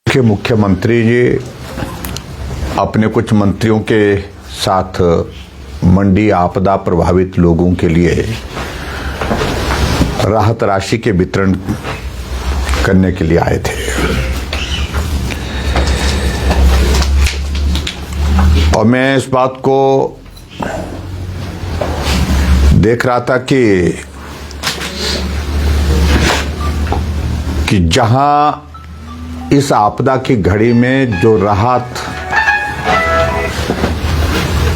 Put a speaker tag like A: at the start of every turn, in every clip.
A: के मुख्यमंत्री जी अपने कुछ मंत्रियों के साथ मंडी आपदा प्रभावित लोगों के लिए राहत राशि के वितरण करने के लिए आए थे। और मैं इस बात को देख रहा था कि जहां इस आपदा की घड़ी में जो राहत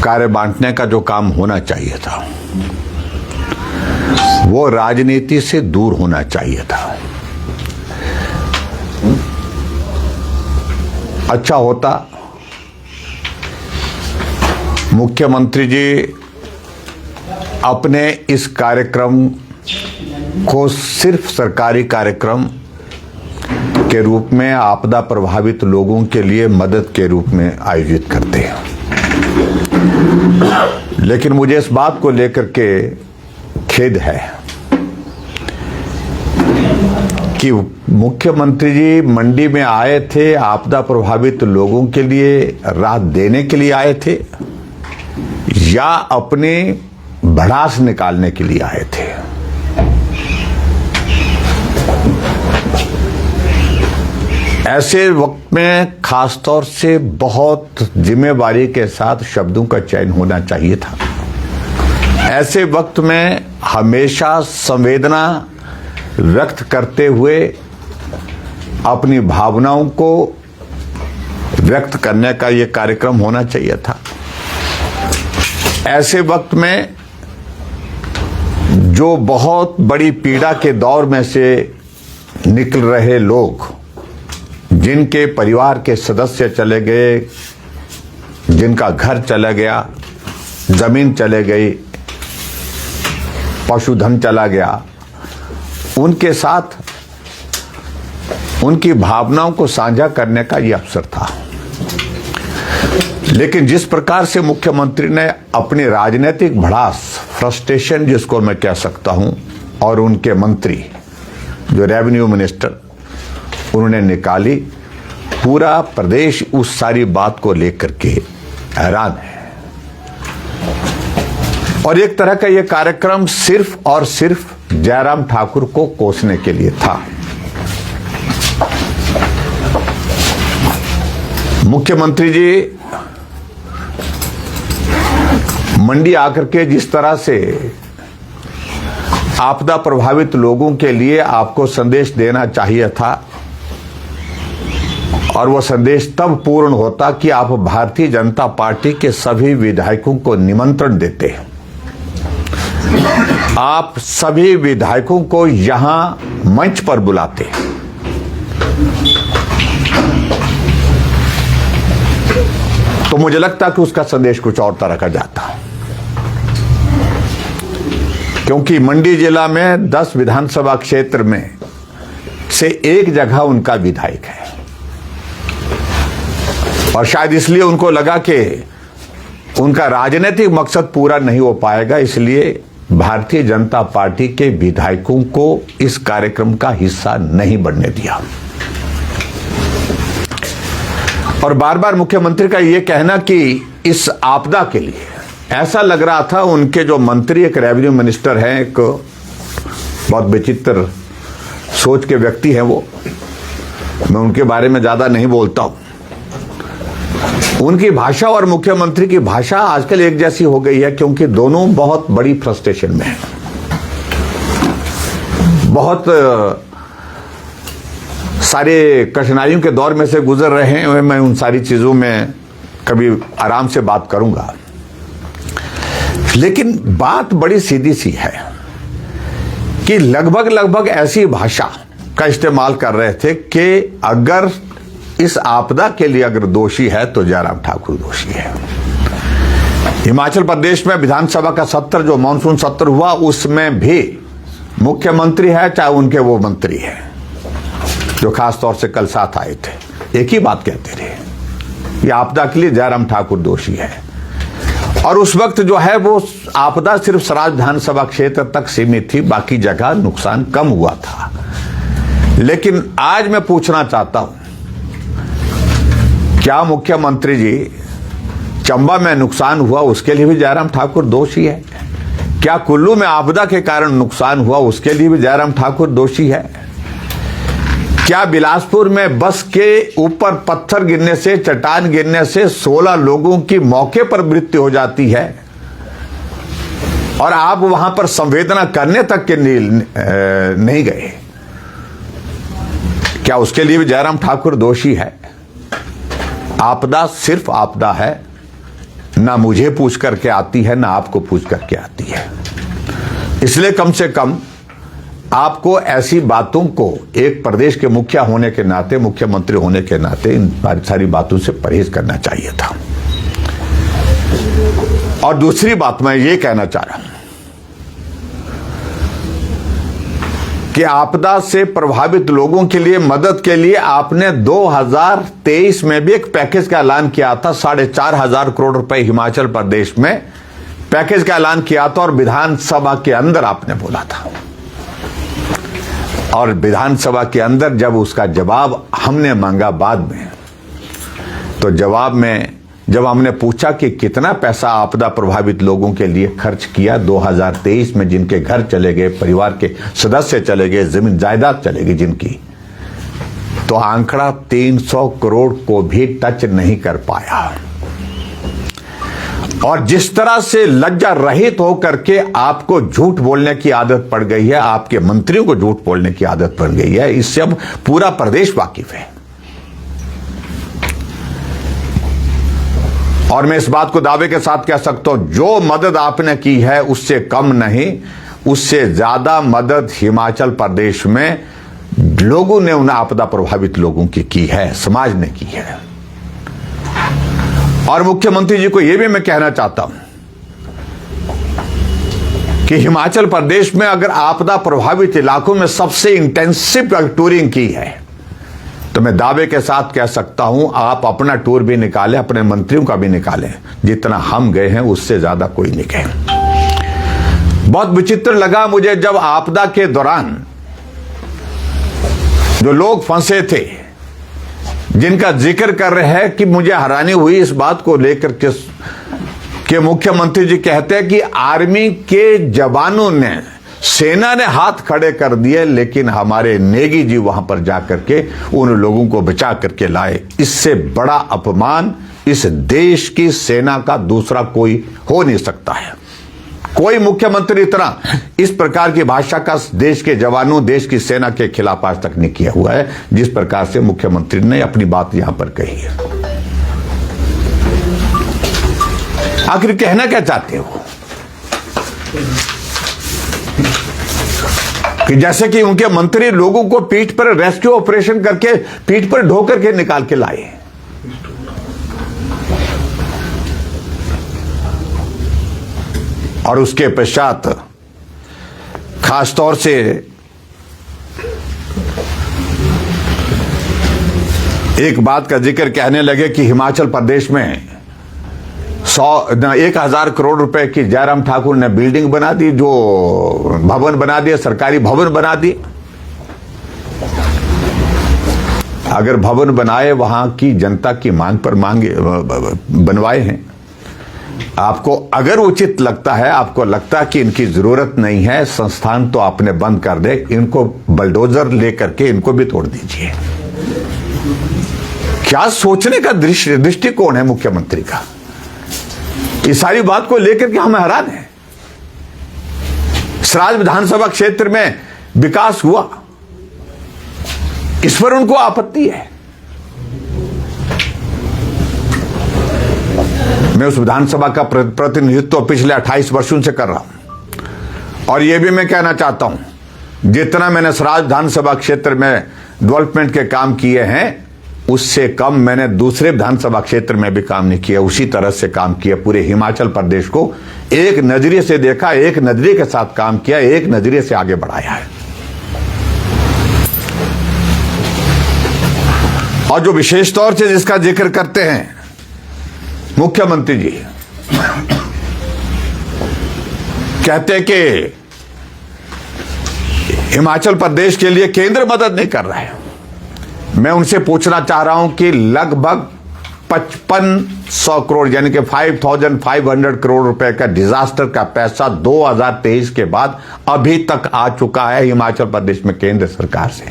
A: कार्य बांटने का जो काम होना चाहिए था वो राजनीति से दूर होना चाहिए था। अच्छा होता मुख्यमंत्री जी अपने इस कार्यक्रम को सिर्फ सरकारी कार्यक्रम के रूप में आपदा प्रभावित लोगों के लिए मदद के रूप में आयोजित करते हैं। लेकिन मुझे इस बात को लेकर के खेद है कि मुख्यमंत्री जी मंडी में आए थे, आपदा प्रभावित लोगों के लिए राहत देने के लिए आए थे या अपनी भड़ास निकालने के लिए आए थे। ऐसे वक्त में खासतौर से बहुत जिम्मेवारी के साथ शब्दों का चयन होना चाहिए था। ऐसे वक्त में हमेशा संवेदना व्यक्त करते हुए अपनी भावनाओं को व्यक्त करने का यह कार्यक्रम होना चाहिए था। ऐसे वक्त में जो बहुत बड़ी पीड़ा के दौर में से निकल रहे लोग, जिनके परिवार के सदस्य चले गए, जिनका घर चला गया, जमीन चले गई, पशुधन चला गया, उनके साथ उनकी भावनाओं को साझा करने का यह अवसर था। लेकिन जिस प्रकार से मुख्यमंत्री ने अपनी राजनीतिक भड़ास, फ्रस्ट्रेशन जिसको मैं कह सकता हूं, और उनके मंत्री जो रेवेन्यू मिनिस्टर उन्होंने निकाली, पूरा प्रदेश उस सारी बात को लेकर के हैरान है। और एक तरह का यह कार्यक्रम सिर्फ और सिर्फ जयराम ठाकुर को कोसने के लिए था। मुख्यमंत्री जी मंडी आकर के जिस तरह से आपदा प्रभावित लोगों के लिए आपको संदेश देना चाहिए था, और वह संदेश तब पूर्ण होता कि आप भारतीय जनता पार्टी के सभी विधायकों को निमंत्रण देते, आप सभी विधायकों को यहां मंच पर बुलाते, तो मुझे लगता कि उसका संदेश कुछ और तरह का जाता। क्योंकि मंडी जिला में 10 विधानसभा क्षेत्र में से एक जगह उनका विधायक है, और शायद इसलिए उनको लगा कि उनका राजनीतिक मकसद पूरा नहीं हो पाएगा, इसलिए भारतीय जनता पार्टी के विधायकों को इस कार्यक्रम का हिस्सा नहीं बनने दिया। और बार बार मुख्यमंत्री का यह कहना कि इस आपदा के लिए ऐसा लग रहा था, उनके जो मंत्री एक रेवेन्यू मिनिस्टर हैं, एक बहुत विचित्र सोच के व्यक्ति हैं वो, मैं उनके बारे में ज्यादा नहीं बोलता हूं। उनकी भाषा और मुख्यमंत्री की भाषा आजकल एक जैसी हो गई है, क्योंकि दोनों बहुत बड़ी फ्रस्ट्रेशन में हैं, बहुत सारे कठिनाइयों के दौर में से गुजर रहे हैं। मैं उन सारी चीजों में कभी आराम से बात करूंगा, लेकिन बात बड़ी सीधी सी है कि लगभग ऐसी भाषा का इस्तेमाल कर रहे थे कि अगर इस आपदा के लिए अगर दोषी है तो जयराम ठाकुर दोषी है। हिमाचल प्रदेश में विधानसभा का सत्र, जो मानसून सत्र हुआ, उसमें भी मुख्यमंत्री है चाहे उनके वो मंत्री है जो खास तौर से कल साथ आए थे, एक ही बात कहते रहे, ये आपदा के लिए जयराम ठाकुर दोषी है। और उस वक्त जो है वो आपदा सिर्फ सराज विधानसभा क्षेत्र तक सीमित थी, बाकी जगह नुकसान कम हुआ था। लेकिन आज मैं पूछना चाहता हूं क्या मुख्यमंत्री जी चंबा में नुकसान हुआ उसके लिए भी जयराम ठाकुर दोषी है? क्या कुल्लू में आपदा के कारण नुकसान हुआ उसके लिए भी जयराम ठाकुर दोषी है? क्या बिलासपुर में बस के ऊपर पत्थर गिरने से, चट्टान गिरने से 16 लोगों की मौके पर मृत्यु हो जाती है और आप वहां पर संवेदना करने तक के नहीं गए, क्या उसके लिए भी जयराम ठाकुर दोषी है? आपदा सिर्फ आपदा है, ना मुझे पूछ करके आती है ना आपको पूछ करके आती है। इसलिए कम से कम आपको ऐसी बातों को एक प्रदेश के मुखिया होने के नाते, मुख्यमंत्री होने के नाते इन सारी बातों से परहेज करना चाहिए था। और दूसरी बात मैं ये कहना चाह रहा हूं कि आपदा से प्रभावित लोगों के लिए मदद के लिए आपने 2023 में भी एक पैकेज का ऐलान किया था। 4,500 करोड़ रुपए हिमाचल प्रदेश में पैकेज का ऐलान किया था और विधानसभा के अंदर आपने बोला था। और विधानसभा के अंदर जब उसका जवाब हमने मांगा बाद में, तो जवाब में जब हमने पूछा कि कितना पैसा आपदा प्रभावित लोगों के लिए खर्च किया 2023 में, जिनके घर चले गए, परिवार के सदस्य चले गए, जमीन जायदाद चले गई जिनकी, तो आंकड़ा 300 करोड़ को भी टच नहीं कर पाया। और जिस तरह से लज्जा रहित होकर के आपको झूठ बोलने की आदत पड़ गई है, आपके मंत्रियों को झूठ बोलने की आदत पड़ गई है, इससे अब पूरा प्रदेश वाकिफ है। और मैं इस बात को दावे के साथ कह सकता हूं, जो मदद आपने की है उससे कम नहीं, उससे ज्यादा मदद हिमाचल प्रदेश में लोगों ने, उन आपदा प्रभावित लोगों की है, समाज ने की है। और मुख्यमंत्री जी को यह भी मैं कहना चाहता हूं कि हिमाचल प्रदेश में अगर आपदा प्रभावित इलाकों में सबसे इंटेंसिव टूरिंग की है, तो मैं दावे के साथ कह सकता हूं आप अपना टूर भी निकालें, अपने मंत्रियों का भी निकालें, जितना हम गए हैं उससे ज्यादा कोई नहीं गए। बहुत विचित्र लगा मुझे जब आपदा के दौरान जो लोग फंसे थे, जिनका जिक्र कर रहे हैं, कि मुझे हैरानी हुई इस बात को लेकर के मुख्यमंत्री जी कहते हैं कि आर्मी के जवानों ने, सेना ने हाथ खड़े कर दिए, लेकिन हमारे नेगी जी वहां पर जाकर के उन लोगों को बचा करके लाए। इससे बड़ा अपमान इस देश की सेना का दूसरा कोई हो नहीं सकता है। कोई मुख्यमंत्री इतना इस प्रकार की भाषा का देश के जवानों, देश की सेना के खिलाफ आज तक नहीं किया हुआ है, जिस प्रकार से मुख्यमंत्री ने अपनी बात यहां पर कही है। आखिर कहना क्या चाहते हो? कि जैसे कि उनके मंत्री लोगों को पीठ पर रेस्क्यू ऑपरेशन करके पीठ पर ढो करके निकाल के लाए। और उसके पश्चात खासतौर से एक बात का जिक्र कहने लगे कि हिमाचल प्रदेश में 1,000 करोड़ रुपए की जयराम ठाकुर ने बिल्डिंग बना दी, जो भवन बना दिए, सरकारी भवन बना दिए। अगर भवन बनाए वहां की जनता की मांग पर बनवाए हैं, आपको अगर उचित लगता है, आपको लगता है कि इनकी जरूरत नहीं है, संस्थान तो आपने बंद कर दे, इनको बलडोजर लेकर के इनको भी तोड़ दीजिए। क्या सोचने का दृष्टिकोण है मुख्यमंत्री का? इस सारी बात को लेकर के हम हैरान हैं। सराज विधानसभा क्षेत्र में विकास हुआ, इस पर उनको आपत्ति है। मैं उस विधानसभा का प्रतिनिधित्व पिछले 28 वर्षों से कर रहा हूं, और यह भी मैं कहना चाहता हूं, जितना मैंने सराज विधानसभा क्षेत्र में डेवलपमेंट के काम किए हैं, उससे कम मैंने दूसरे विधानसभा क्षेत्र में भी काम नहीं किया। उसी तरह से काम किया, पूरे हिमाचल प्रदेश को एक नजरिए से देखा, एक नजरिए के साथ काम किया, एक नजरिए से आगे बढ़ाया है। और जो विशेष तौर से जिसका जिक्र करते हैं मुख्यमंत्री जी, कहते हैं कि हिमाचल प्रदेश के लिए केंद्र मदद नहीं कर रहा है। मैं उनसे पूछना चाह रहा हूं कि लगभग 5500 करोड़ यानी कि 5500 करोड़ रुपए का डिजास्टर का पैसा 2023 के बाद अभी तक आ चुका है हिमाचल प्रदेश में केंद्र सरकार से।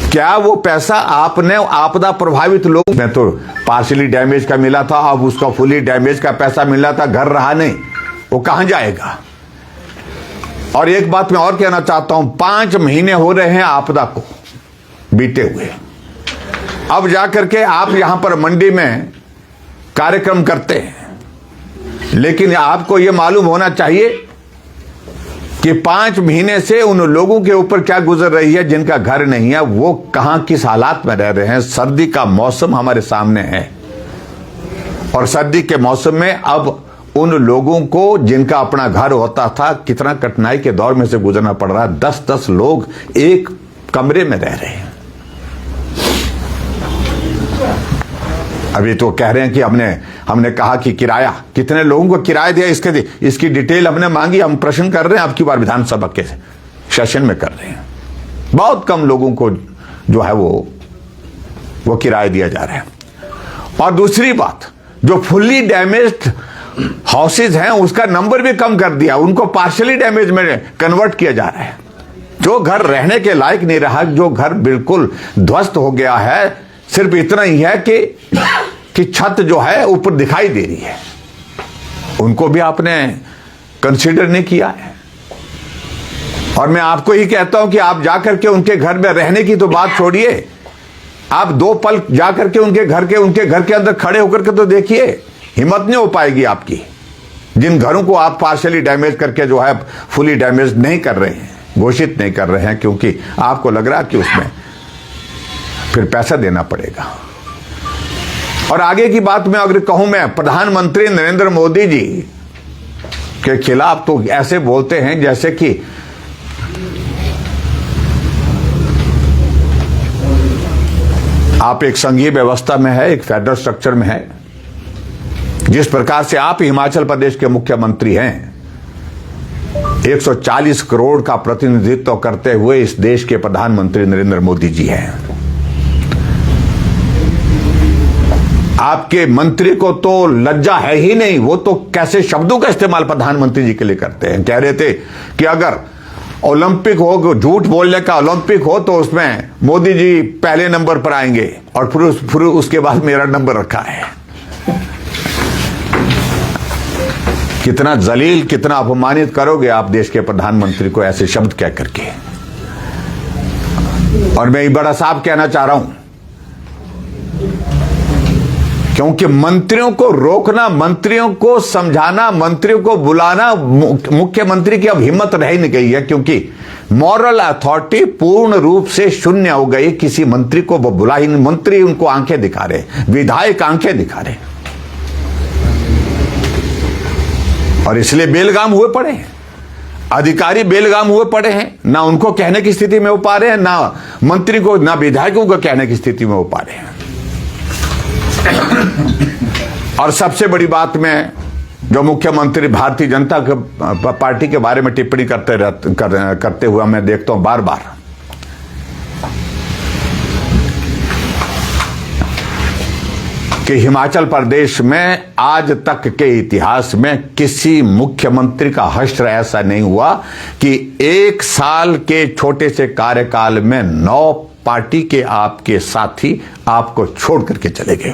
A: क्या वो पैसा आपने आपदा प्रभावित लोग में तो पार्शियली डैमेज का मिला था, अब उसका फुली डैमेज का पैसा मिला था, घर रहा नहीं, वो कहां जाएगा? और एक बात मैं और कहना चाहता हूं, 5 महीने हो रहे हैं आपदा को बीते हुए, अब जाकर के आप यहां पर मंडी में कार्यक्रम करते हैं, लेकिन आपको यह मालूम होना चाहिए कि 5 महीने से उन लोगों के ऊपर क्या गुजर रही है जिनका घर नहीं है, वो कहां किस हालात में रह रहे हैं। सर्दी का मौसम हमारे सामने है और सर्दी के मौसम में अब उन लोगों को जिनका अपना घर होता था कितना कठिनाई के दौर में से गुजरना पड़ रहा है। 10-10 लोग एक कमरे में रह रहे हैं। अभी तो कह रहे हैं कि हमने कहा कि किराया कितने लोगों को किराया दिया, इसकी डिटेल हमने मांगी, हम प्रश्न कर रहे हैं, अब की बार विधानसभा के सेशन में कर रहे हैं। बहुत कम लोगों को जो है वो किराया दिया जा रहा है। और दूसरी बात, जो फुल्ली डैमेज्ड हाउसेज हैं उसका नंबर भी कम कर दिया, उनको पार्शियली डैमेज में कन्वर्ट किया जा रहा है। जो घर रहने के लायक नहीं रहा, जो घर बिल्कुल ध्वस्त हो गया है, सिर्फ इतना ही है कि छत जो है ऊपर दिखाई दे रही है, उनको भी आपने कंसीडर नहीं किया है। और मैं आपको ही कहता हूं कि आप जाकर के उनके घर में रहने की तो बात छोड़िए, आप 2 पल जाकर के उनके घर के अंदर खड़े होकर के तो देखिए, हिम्मत नहीं हो पाएगी आपकी। जिन घरों को आप पार्शियली डैमेज करके जो है फुली डैमेज नहीं कर रहे हैं, घोषित नहीं कर रहे हैं, क्योंकि आपको लग रहा है कि उसमें फिर पैसा देना पड़ेगा। और आगे की बात में अगर कहूं, मैं प्रधानमंत्री नरेंद्र मोदी जी के खिलाफ तो ऐसे बोलते हैं जैसे कि आप एक संघीय व्यवस्था में है, एक फेडरल स्ट्रक्चर में है। जिस प्रकार से आप हिमाचल प्रदेश के मुख्यमंत्री हैं, 140 करोड़ का प्रतिनिधित्व करते हुए इस देश के प्रधानमंत्री नरेंद्र मोदी जी हैं। आपके मंत्री को तो लज्जा है ही नहीं, वो तो कैसे शब्दों का इस्तेमाल प्रधानमंत्री जी के लिए करते हैं। कह रहे थे कि अगर ओलंपिक हो, झूठ बोलने का ओलंपिक हो, तो उसमें मोदी जी पहले नंबर पर आएंगे और फिर उसके बाद मेरा नंबर रखा है। कितना जलील, कितना अपमानित करोगे आप देश के प्रधानमंत्री को ऐसे शब्द कह करके। और मैं बड़ा साफ कहना चाह रहा हूं, क्योंकि मंत्रियों को रोकना, मंत्रियों को समझाना, मंत्रियों को बुलाना मुख्यमंत्री की अब हिम्मत रह नहीं गई है, क्योंकि मॉरल अथॉरिटी पूर्ण रूप से शून्य हो गई। किसी मंत्री को वो बुला ही नहीं, मंत्री उनको आंखें दिखा रहे, विधायक आंखें दिखा रहे, और इसलिए बेलगाम हुए पड़े हैं। अधिकारी बेलगाम हुए पड़े हैं, ना उनको कहने की स्थिति में हो पा रहे हैं, ना मंत्री को, ना विधायकों को कहने की स्थिति में हो पा रहे हैं। और सबसे बड़ी बात में जो मुख्यमंत्री भारतीय जनता पार्टी के बारे में टिप्पणी करते हुए मैं देखता हूं बार बार, कि हिमाचल प्रदेश में आज तक के इतिहास में किसी मुख्यमंत्री का हश्र ऐसा नहीं हुआ कि 1 साल के छोटे से कार्यकाल में 9 पार्टी के आपके साथी आपको छोड़ करके चले गए।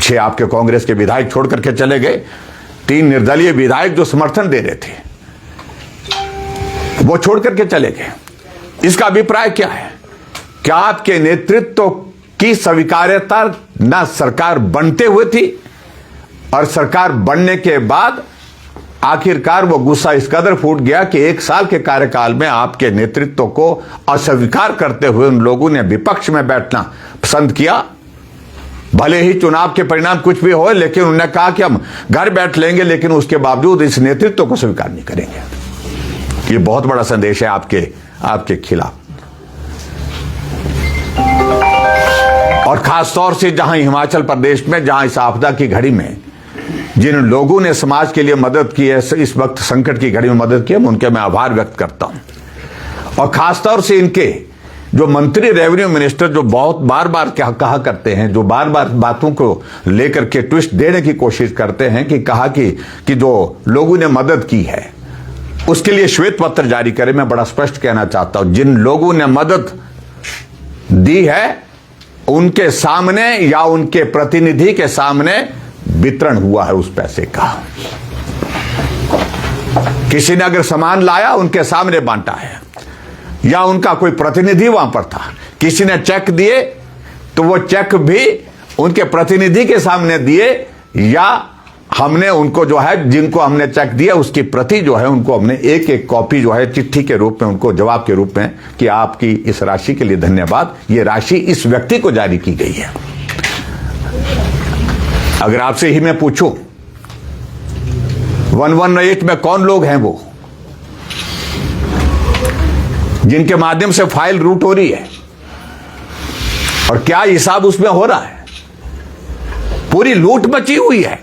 A: 6 आपके कांग्रेस के विधायक छोड़ करके चले गए, 3 निर्दलीय विधायक जो समर्थन दे रहे थे वो छोड़ करके चले गए। इसका अभिप्राय क्या है? क्या आपके नेतृत्व की स्वीकार्यता ना सरकार बनते हुए थी, और सरकार बनने के बाद आखिरकार वो गुस्सा इस कदर फूट गया कि 1 साल के कार्यकाल में आपके नेतृत्व को अस्वीकार करते हुए उन लोगों ने विपक्ष में बैठना पसंद किया। भले ही चुनाव के परिणाम कुछ भी हो, लेकिन उन्होंने कहा कि हम घर बैठ लेंगे, लेकिन उसके बावजूद इस नेतृत्व को स्वीकार नहीं करेंगे। ये बहुत बड़ा संदेश है आपके खिलाफ। और खासतौर से जहां हिमाचल प्रदेश में, जहां इस आपदा की घड़ी में जिन लोगों ने समाज के लिए मदद की है, इस वक्त संकट की घड़ी में मदद की है, उनके मैं आभार व्यक्त करता हूं। और खासतौर से इनके जो मंत्री रेवेन्यू मिनिस्टर जो बहुत बार बार क्या कहा करते हैं, जो बार बार बातों को लेकर के ट्विस्ट देने की कोशिश करते हैं कि कहा कि जो लोगों ने मदद की है उसके लिए श्वेत पत्र जारी करें। मैं बड़ा स्पष्ट कहना चाहता हूं, जिन लोगों ने मदद दी है उनके सामने या उनके प्रतिनिधि के सामने वितरण हुआ है उस पैसे का। किसी ने अगर सामान लाया उनके सामने बांटा है, या उनका कोई प्रतिनिधि वहां पर था, किसी ने चेक दिए तो वो चेक भी उनके प्रतिनिधि के सामने दिए, या हमने उनको जो है जिनको हमने चेक दिया उसकी प्रति जो है उनको हमने एक एक कॉपी जो है चिट्ठी के रूप में उनको जवाब के रूप में कि आपकी इस राशि के लिए धन्यवाद, ये राशि इस व्यक्ति को जारी की गई है। अगर आपसे ही मैं पूछूं 118 में कौन लोग हैं वो जिनके माध्यम से फाइल रूट हो रही है और क्या हिसाब उसमें हो रहा है? पूरी लूट मची हुई है।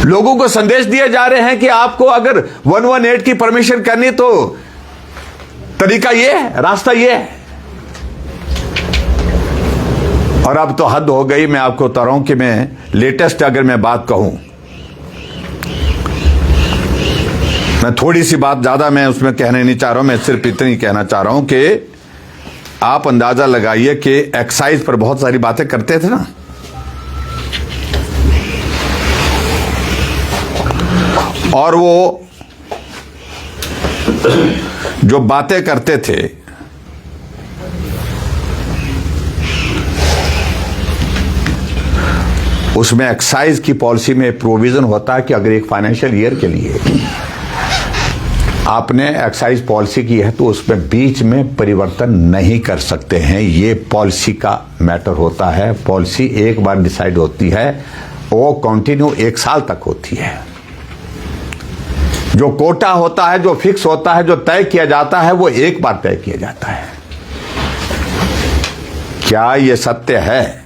A: लोगों को संदेश दिए जा रहे हैं कि आपको अगर 118 की परमिशन करनी तो तरीका ये है, रास्ता ये है। और अब तो हद हो गई। मैं आपको बता रहा हूं कि मैं लेटेस्ट अगर मैं बात कहूं, मैं थोड़ी सी बात ज्यादा मैं उसमें कहने नहीं चाह रहा हूं, मैं सिर्फ इतनी कहना चाह रहा हूं कि आप अंदाजा लगाइए कि एक्साइज पर बहुत सारी बातें करते थे ना, और वो जो बातें करते थे उसमें एक्साइज की पॉलिसी में प्रोविजन होता है कि अगर एक फाइनेंशियल ईयर के लिए आपने एक्साइज पॉलिसी की है तो उसमें बीच में परिवर्तन नहीं कर सकते हैं। ये पॉलिसी का मैटर होता है। पॉलिसी एक बार डिसाइड होती है, वो कंटिन्यू 1 साल तक होती है। जो कोटा होता है, जो फिक्स होता है, जो तय किया जाता है, वो एक बार तय किया जाता है। क्या यह सत्य है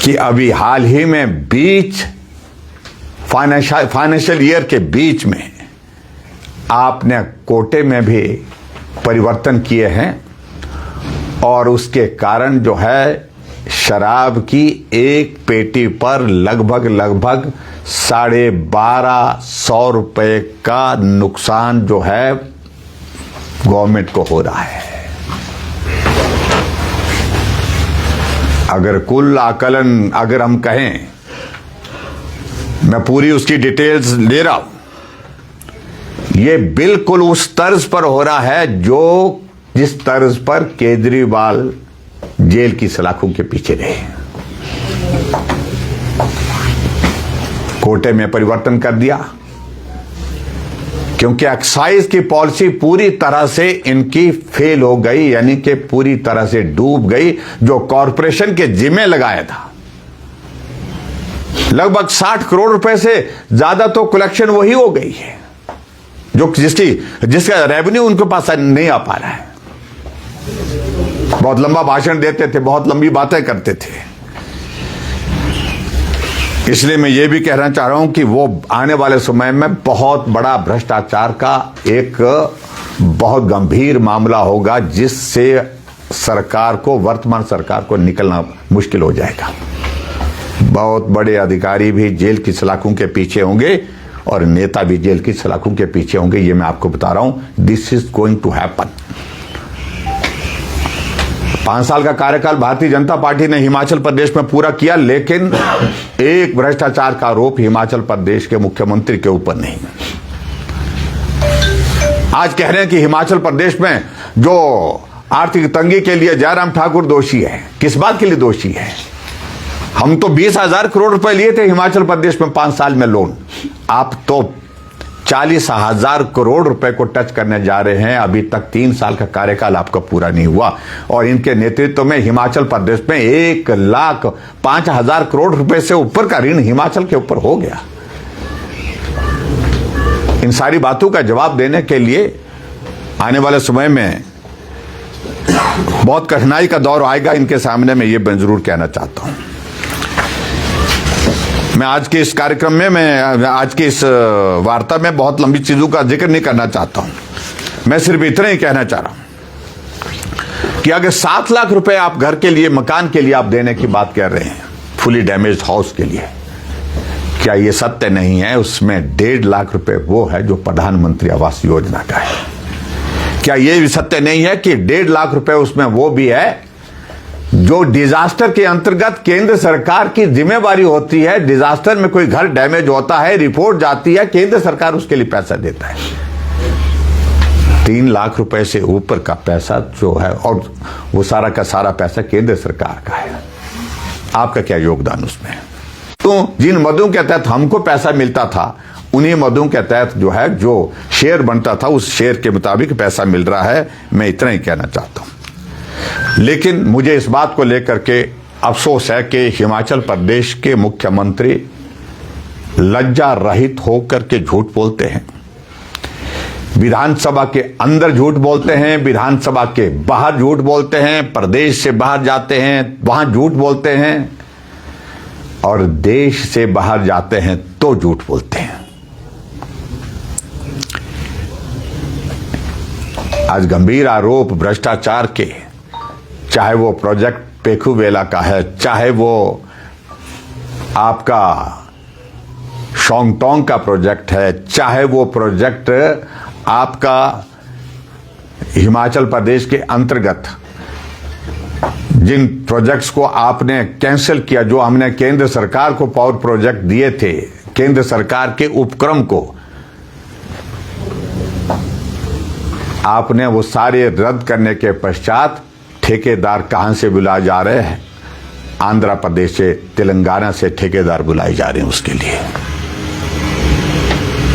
A: कि अभी हाल ही में बीच फाइनेंशियल ईयर के बीच में आपने कोटे में भी परिवर्तन किए हैं और उसके कारण जो है शराब की एक पेटी पर लगभग 1250 रुपए का नुकसान जो है गवर्नमेंट को हो रहा है। अगर कुल आकलन अगर हम कहें, मैं पूरी उसकी डिटेल्स ले रहा हूं, ये बिल्कुल उस तर्ज पर हो रहा है जो जिस तर्ज पर केजरीवाल जेल की सलाखों के पीछे रहे। कोटे में परिवर्तन कर दिया क्योंकि एक्साइज की पॉलिसी पूरी तरह से इनकी फेल हो गई, यानी कि पूरी तरह से डूब गई। जो कॉरपोरेशन के जिम्मे लगाया था लगभग 60 करोड़ रुपए से ज्यादा तो कलेक्शन वही हो गई है जो जिसका रेवेन्यू उनके पास नहीं आ पा रहा है। बहुत लंबा भाषण देते थे, बहुत लंबी बातें करते थे। इसलिए मैं ये भी कहना चाह रहा हूं कि वो आने वाले समय में बहुत बड़ा भ्रष्टाचार का एक बहुत गंभीर मामला होगा जिससे सरकार को, वर्तमान सरकार को निकलना मुश्किल हो जाएगा। बहुत बड़े अधिकारी भी जेल की सलाखों के पीछे होंगे और नेता भी जेल की सलाखों के पीछे होंगे। ये मैं आपको बता रहा हूं, this is going to happen. 5 साल का कार्यकाल भारतीय जनता पार्टी ने हिमाचल प्रदेश में पूरा किया, लेकिन एक भ्रष्टाचार का आरोप हिमाचल प्रदेश के मुख्यमंत्री के ऊपर नहीं। आज कह रहे हैं कि हिमाचल प्रदेश में जो आर्थिक तंगी के लिए जयराम ठाकुर दोषी है। किस बात के लिए दोषी है? हम तो 20,000 करोड़ रुपए लिए थे हिमाचल प्रदेश में 5 साल में लोन, आप तो 40,000 करोड़ रुपए को टच करने जा रहे हैं। अभी तक 3 साल का कार्यकाल आपका पूरा नहीं हुआ और इनके नेतृत्व में हिमाचल प्रदेश में 1,05,000 करोड़ रुपए से ऊपर का ऋण हिमाचल के ऊपर हो गया। इन सारी बातों का जवाब देने के लिए आने वाले समय में बहुत कठिनाई का दौर आएगा इनके सामने। मैं ये जरूर कहना चाहता हूं। मैं आज के इस कार्यक्रम में, मैं आज की इस वार्ता में बहुत लंबी चीजों का जिक्र नहीं करना चाहता हूं। मैं सिर्फ इतना ही कहना चाह रहा हूं कि अगर 7 लाख रुपए आप घर के लिए, मकान के लिए आप देने की बात कर रहे हैं, फुली डैमेज्ड हाउस के लिए, क्या ये सत्य नहीं है उसमें 1.5 लाख रुपए वो है जो प्रधानमंत्री आवास योजना का है? क्या ये भी सत्य नहीं है कि 1.5 लाख रुपए उसमें वो भी है जो डिजास्टर के अंतर्गत केंद्र सरकार की जिम्मेवारी होती है? डिजास्टर में कोई घर डैमेज होता है, रिपोर्ट जाती है, केंद्र सरकार उसके लिए पैसा देता है। 3 लाख रुपए से ऊपर का पैसा जो है, और वो सारा का सारा पैसा केंद्र सरकार का है। आपका क्या योगदान उसमें है? तो जिन मदों के तहत हमको पैसा मिलता था, उन्हीं मदों के तहत जो है, जो शेयर बनता था, उस शेयर के मुताबिक पैसा मिल रहा है। मैं इतना ही कहना चाहता हूं। लेकिन मुझे इस बात को लेकर के अफसोस है कि हिमाचल प्रदेश के मुख्यमंत्री लज्जा रहित होकर के झूठ बोलते हैं। विधानसभा के अंदर झूठ बोलते हैं, विधानसभा के बाहर झूठ बोलते हैं, प्रदेश से बाहर जाते हैं वहां झूठ बोलते हैं, और देश से बाहर जाते हैं तो झूठ बोलते हैं। आज गंभीर आरोप भ्रष्टाचार के, चाहे वो प्रोजेक्ट पेखुवेला का है, चाहे वो आपका शोंगटोंग का प्रोजेक्ट है, चाहे वो प्रोजेक्ट आपका हिमाचल प्रदेश के अंतर्गत जिन प्रोजेक्ट्स को आपने कैंसिल किया, जो हमने केंद्र सरकार को पावर प्रोजेक्ट दिए थे, केंद्र सरकार के उपक्रम को आपने वो सारे रद्द करने के पश्चात ठेकेदार कहां से बुलाए जा रहे हैं? आंध्र प्रदेश से, तेलंगाना से ठेकेदार बुलाए जा रहे हैं उसके लिए,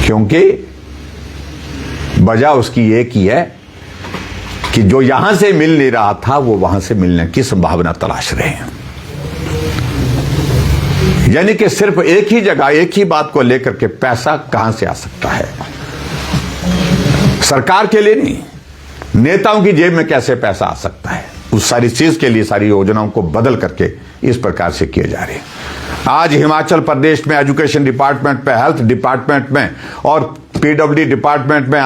A: क्योंकि वजह उसकी एक ही है कि जो यहां से मिल नहीं रहा था वो वहां से मिलने की संभावना तलाश रहे हैं। यानी कि सिर्फ एक ही जगह, एक ही बात को लेकर के पैसा कहां से आ सकता है? सरकार के लिए नहीं, नेताओं की जेब में कैसे पैसा आ सकता है, उस सारी चीज के लिए सारी योजनाओं को बदल करके इस प्रकार से किए जा रहे हैं। आज हिमाचल प्रदेश में एजुकेशन डिपार्टमेंट में, हेल्थ डिपार्टमेंट में और पीडब्ल्यूडी डिपार्टमेंट में,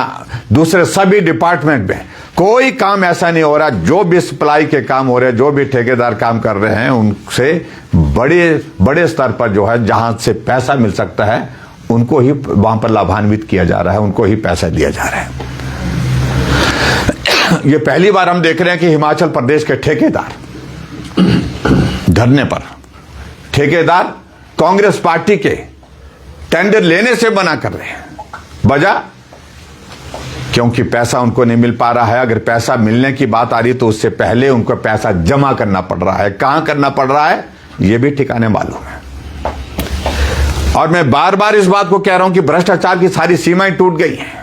A: दूसरे सभी डिपार्टमेंट में कोई काम ऐसा नहीं हो रहा। जो भी सप्लाई के काम हो रहे हैं, जो भी ठेकेदार काम कर रहे हैं, उनसे बड़े बड़े स्तर पर जो है, जहां से पैसा मिल सकता है, उनको ही वहां पर लाभान्वित किया जा रहा है, उनको ही पैसा दिया जा रहा है। ये पहली बार हम देख रहे हैं कि हिमाचल प्रदेश के ठेकेदार धरने पर, ठेकेदार कांग्रेस पार्टी के टेंडर लेने से मना कर रहे हैं। वजह, क्योंकि पैसा उनको नहीं मिल पा रहा है। अगर पैसा मिलने की बात आ रही तो उससे पहले उनको पैसा जमा करना पड़ रहा है। कहां करना पड़ रहा है यह भी ठिकाने मालूम है। और मैं बार बार इस बात को कह रहा हूं कि भ्रष्टाचार की सारी सीमाएं टूट गई हैं।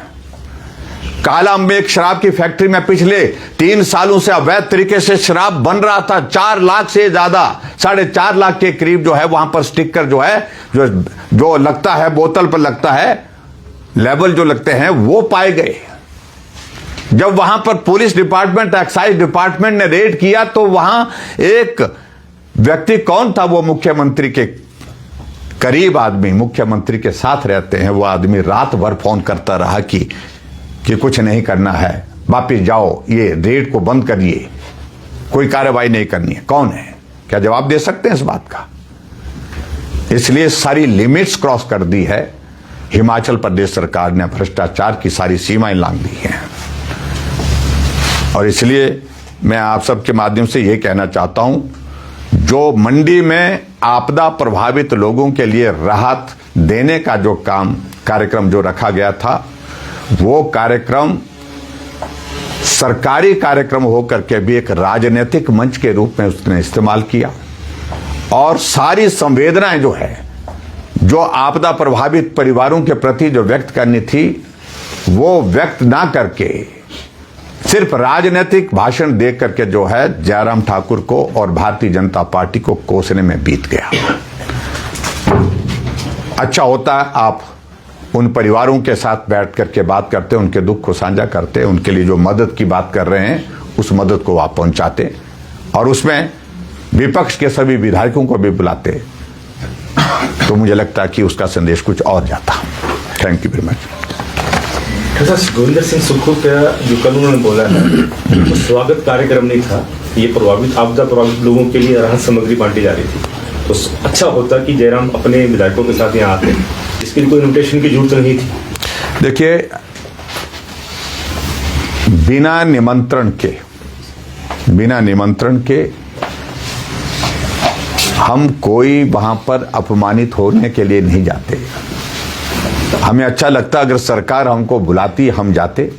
A: काला अंब में एक शराब की फैक्ट्री में पिछले 3 सालों से अवैध तरीके से शराब बन रहा था। 4 लाख से ज्यादा, 4.5 लाख के करीब जो है वहां पर स्टिकर जो है, जो लगता है, बोतल पर लगता है, लेबल जो लगते हैं, वो पाए गए। जब वहां पर पुलिस डिपार्टमेंट, एक्साइज डिपार्टमेंट ने रेड किया तो वहां एक व्यक्ति, कौन था वो, मुख्यमंत्री के करीब आदमी, मुख्यमंत्री के साथ रहते हैं, वो आदमी रात भर फोन करता रहा कि कुछ नहीं करना है, वापिस जाओ, ये रेड को बंद करिए, कोई कार्रवाई नहीं करनी है। कौन है? क्या जवाब दे सकते हैं इस बात का? इसलिए सारी लिमिट्स क्रॉस कर दी है हिमाचल प्रदेश सरकार ने, भ्रष्टाचार की सारी सीमाएं लांघ दी हैं। और इसलिए मैं आप सबके माध्यम से यह कहना चाहता हूं, जो मंडी में आपदा प्रभावित लोगों के लिए राहत देने का जो कार्यक्रम जो रखा गया था, वो कार्यक्रम सरकारी कार्यक्रम होकर के भी एक राजनीतिक मंच के रूप में उसने इस्तेमाल किया। और सारी संवेदनाएं जो है, जो आपदा प्रभावित परिवारों के प्रति जो व्यक्त करनी थी, वो व्यक्त ना करके सिर्फ राजनीतिक भाषण दे करके जो है जयराम ठाकुर को और भारतीय जनता पार्टी को कोसने में बीत गया। अच्छा होता है आप उन परिवारों के साथ बैठ करके बात करते, उनके दुख को साझा करते, उनके लिए जो मदद की बात कर रहे हैं उस मदद को आप पहुंचाते, और उसमें विपक्ष के सभी विधायकों को भी बुलाते, तो मुझे लगता है कि उसका संदेश कुछ और जाता। Thank you very much.
B: ऐसा सुखविंदर सिंह सुक्खू का जो कल उन्होंने बोला है वो स्वागत कार्यक्रम नहीं था, ये आपदा प्रभावित लोगों के लिए राहत सामग्री बांटी जा रही थी। तो अच्छा होता कि जयराम अपने विधायकों के साथ यहाँ आते, इसके लिए कोई इन्विटेशन की जरूरत नहीं थी।
A: देखिए, बिना निमंत्रण के हम कोई वहां पर अपमानित होने के लिए नहीं जाते। हमें अच्छा लगता अगर सरकार हमको बुलाती हम जाते,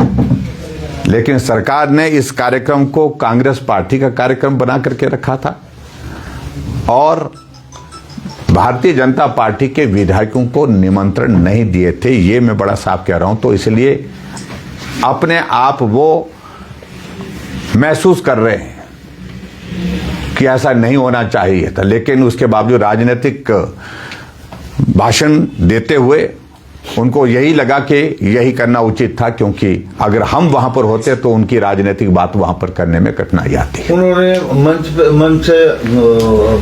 A: लेकिन सरकार ने इस कार्यक्रम को कांग्रेस पार्टी का कार्यक्रम बना करके रखा था और भारतीय जनता पार्टी के विधायकों को निमंत्रण नहीं दिए थे। ये मैं बड़ा साफ कह रहा हूं। तो इसलिए अपने आप वो महसूस कर रहे हैं कि ऐसा नहीं होना चाहिए था, लेकिन उसके बावजूद राजनीतिक भाषण देते हुए उनको यही लगा कि यही करना उचित था, क्योंकि अगर हम वहां पर होते तो उनकी राजनीतिक बात वहां पर करने में कठिनाई आती।
C: उन्होंने मंच से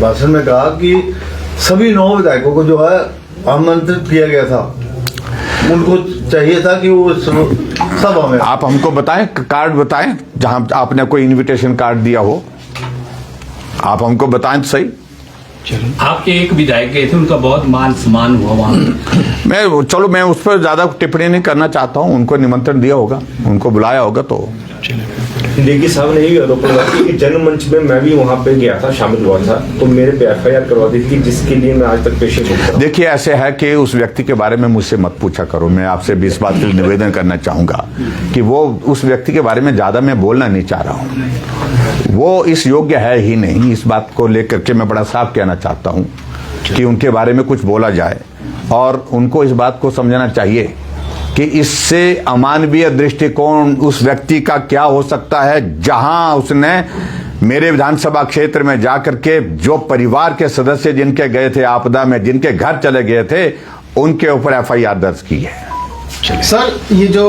C: भाषण में कहा कि सभी 9 विधायकों को जो है आमंत्रित किया गया था, उनको चाहिए था कि वो सब हमें।
A: आप हमको बताएं, कार्ड बताएं जहां आपने कोई इनविटेशन कार्ड दिया हो, आप हमको बताएं तो सही।
D: आपके एक विधायक गए थे, उनका बहुत मान सम्मान हुआ वहां।
A: मैं उस पर ज्यादा टिप्पणी नहीं करना चाहता हूं। उनको निमंत्रण दिया होगा, उनको बुलाया होगा। तो
B: नेगी साहब ने भी आरोप लगाया कि जनमंच में मैं भी वहां पे गया था, शामिल हुआ था, तो मेरे पे FIR करवा दी थी, जिसके लिए मैं आज तक पेशी नहीं कर।
A: देखिए, ऐसे है कि उस व्यक्ति के बारे में मुझसे मत पूछा करो। मैं आपसे भी इस बात के लिए निवेदन करना चाहूंगा कि वो उस व्यक्ति के बारे में ज्यादा मैं बोलना नहीं चाह रहा हूं। वो इस योग्य है ही नहीं। इस बात को लेकर के मैं बड़ा साफ कहना चाहता हूं कि उनके बारे में कुछ बोला जाए और उनको इस बात को समझना चाहिए कि इससे अमानवीय दृष्टिकोण उस व्यक्ति का क्या हो सकता है, जहां उसने मेरे विधानसभा क्षेत्र में जाकर के जो परिवार के सदस्य जिनके गए थे आपदा में, जिनके घर चले गए थे, उनके ऊपर FIR दर्ज की है।
E: सर, ये जो